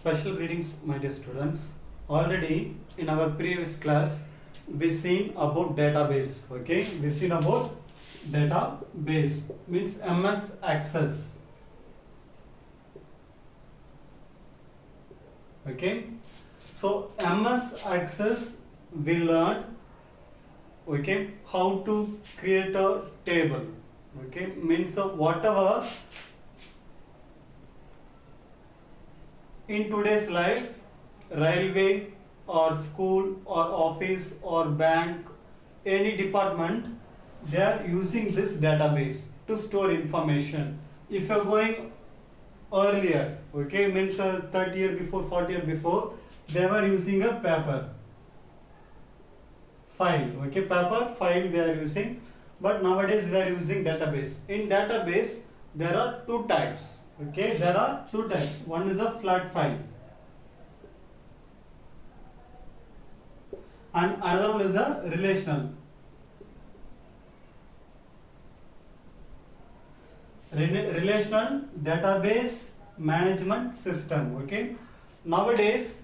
Special greetings, my dear students. Already in our previous class, we seen about database. Okay, we seen about database means MS Access. Okay, so MS Access we learned. Okay, how to create a table. Okay, means whatever in today's life, railway or school or office or bank, any department, they are using this database to store information. If you are going earlier, okay, means 30 years before, 40 years before, they were using a paper file, okay, paper file they are using, but nowadays we are using database. In database, there are two types. Okay, there are two types. One is a flat file and another one is a relational. Relational database management system. Okay, nowadays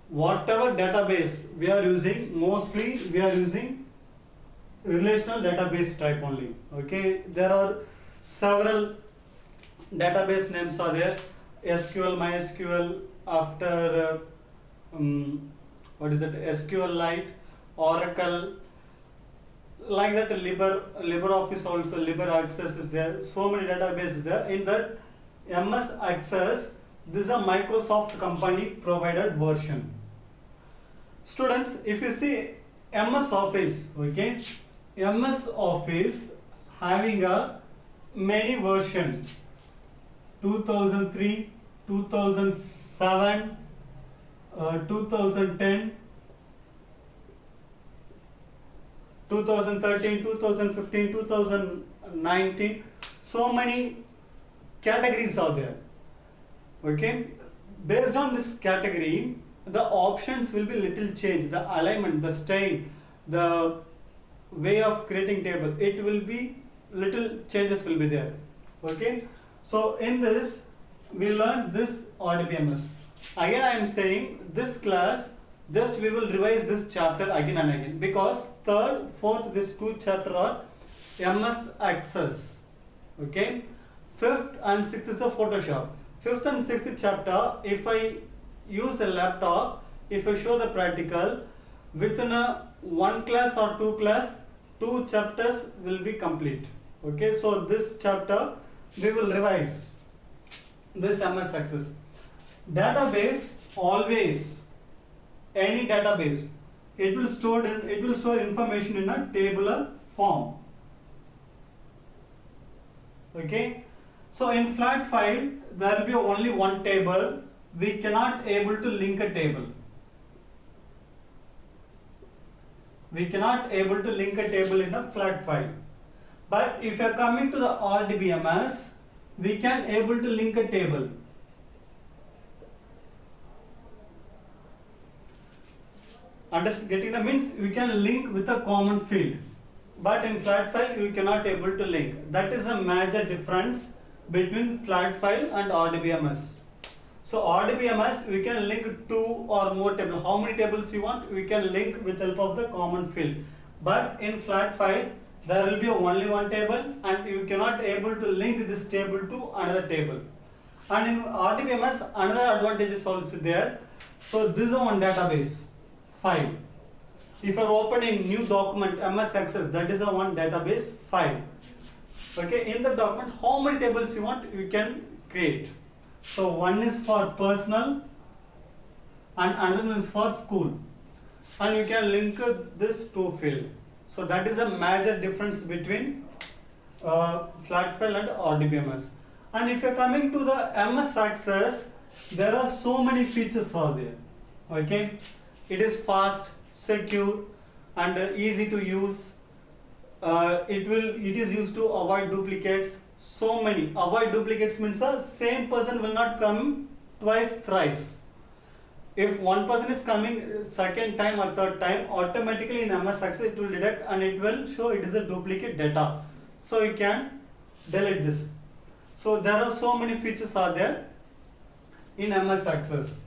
whatever database we are using, mostly we are using relational database type only. Okay, there are several database names are there: SQL, MySQL, after what is that, SQLite, Oracle, like that. LibreOffice also, LibreAccess is there. So many databases there. In that MS Access, this is a Microsoft company provided version. Students, if you see MS Office, okay, MS Office having a many version. 2003, 2007, 2010, 2013, 2015, 2019. So many categories are there. Okay, based on this category, the options will be little change. The alignment, the style, the way of creating table, it will be little changes will be there. Okay. So in this, we learned this RDBMS. Again, I am saying this class, just we will revise this chapter again and again, because third, fourth, these two chapter are MS Access. Okay. Fifth and sixth is a Photoshop. Fifth and sixth chapter, if I use a laptop, if I show the practical, within a one class or two class, two chapters will be complete. Okay. So this chapter we will revise this MS Access. Database, always any database, it will store information in a tabular form. Okay, so in flat file there will be only one table. We cannot able to link a table. We cannot able to link a table in a flat file. But if you are coming to the RDBMS, we can able to link a table. Getting the means we can link with a common field, but in flat file you cannot able to link. That is a major difference between flat file and RDBMS. So RDBMS we can link two or more tables. How many tables you want, we can link with help of the common field. But in flat file there will be only one table and you cannot able to link this table to another table. And in RDBMS another advantage is also there. So this is one database file. If you are opening new document MS Access, that is the one database file. Okay, in the document how many tables you want, you can create. So one is for personal and another one is for school, and you can link this to field. So that is a major difference between flat file and RDBMS. And if you are coming to the MS Access, there are so many features are there. Okay, it is fast, secure, and easy to use. It is used to avoid duplicates. So many. Avoid duplicates means the same person will not come twice, thrice. If one person is coming second time or third time, automatically in MS Access it will detect and it will show it is a duplicate data. So you can delete this. So there are so many features are there in MS Access.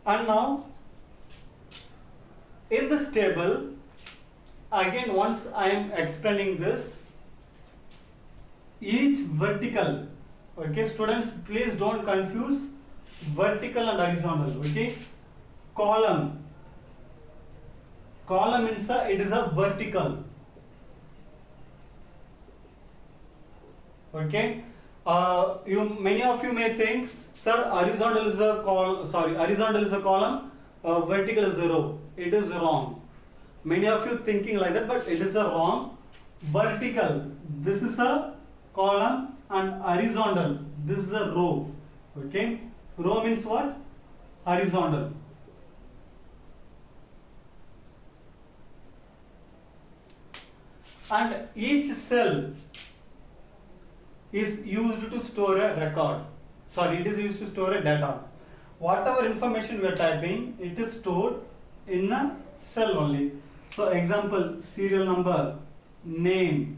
And now in this table, again once I am explaining this, each vertical, okay students, please don't confuse vertical and horizontal. Okay, column means it is a vertical. Okay, many of you may think, sir, horizontal is a column, vertical is a row. It is wrong. Many of you thinking like that, but it is a wrong. Vertical, this is a column, and horizontal, this is a row. Okay, row means what? Horizontal. And each cell is used to store a record. It is used to store a data. Whatever information we are typing, it is stored in a cell only. So example, serial number, name,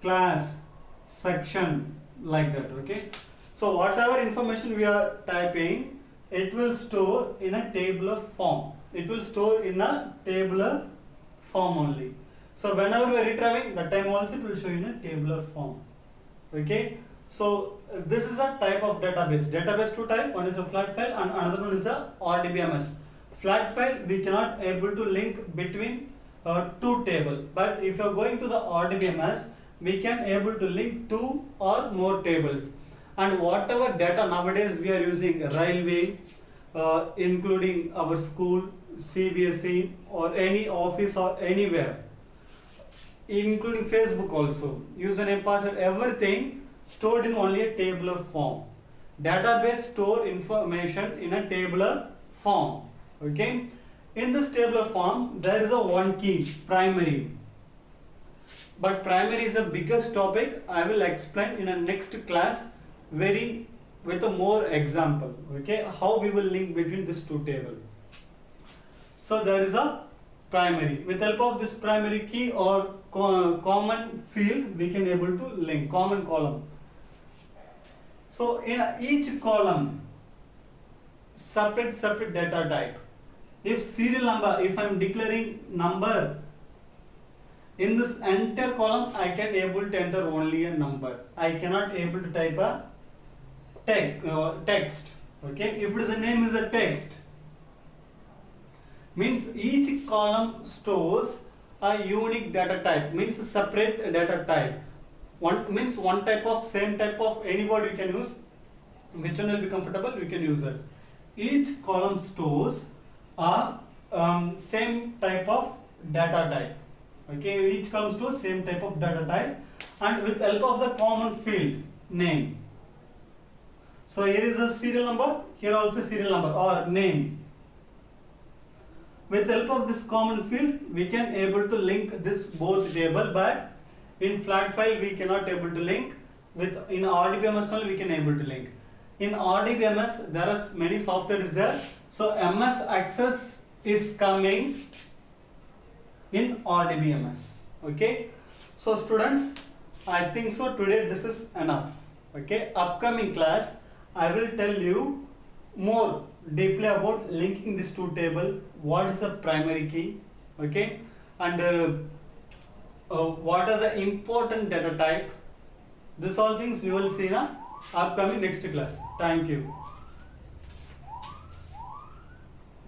class, section, like that. Okay, so whatever information we are typing, it will store in a tabular form. It will store in a tabular form only. So whenever we are retrieving, that time also it will show in a tabular form. Okay, so this is a type of database. Database two type, one is a flat file and another one is a RDBMS. Flat file, we cannot able to link between two table, but if you are going to the RDBMS, we can able to link two or more tables. And whatever data nowadays we are using, railway, including our school, CBSE, or any office or anywhere, including Facebook also, username, password, everything stored in only a tabular form. Database store information in a tabular form. Okay, in this tabular form there is a one key, primary. But primary is the biggest topic. I will explain in a next class with a more example. Okay, how we will link between these two tables. So there is a primary. With help of this primary key or common field, we can able to link common column. So in each column, separate data type. If serial number, if I am declaring number, in this entire column I can able to enter only a number. I cannot able to type a text. Okay, if it is a name is a text, means each column stores a unique data type, means separate data type. One means one type of same type of any word you can use, which one will be comfortable we can use it. Each column stores a same type of data type. Okay, each column stores same type of data type, and with help of the common field name. So here is a serial number, here also serial number or name. With help of this common field, we can able to link this both table, but in flat file we cannot able to link. In RDBMS only we can able to link. In RDBMS there are many software is there. So MS Access is coming in RDBMS. Okay. So students, I think so today this is enough. Okay. Upcoming class I will tell you more deeply about linking this two table, what is the primary key, okay, and what are the important data type. This all things we will see in a upcoming next class. Thank you.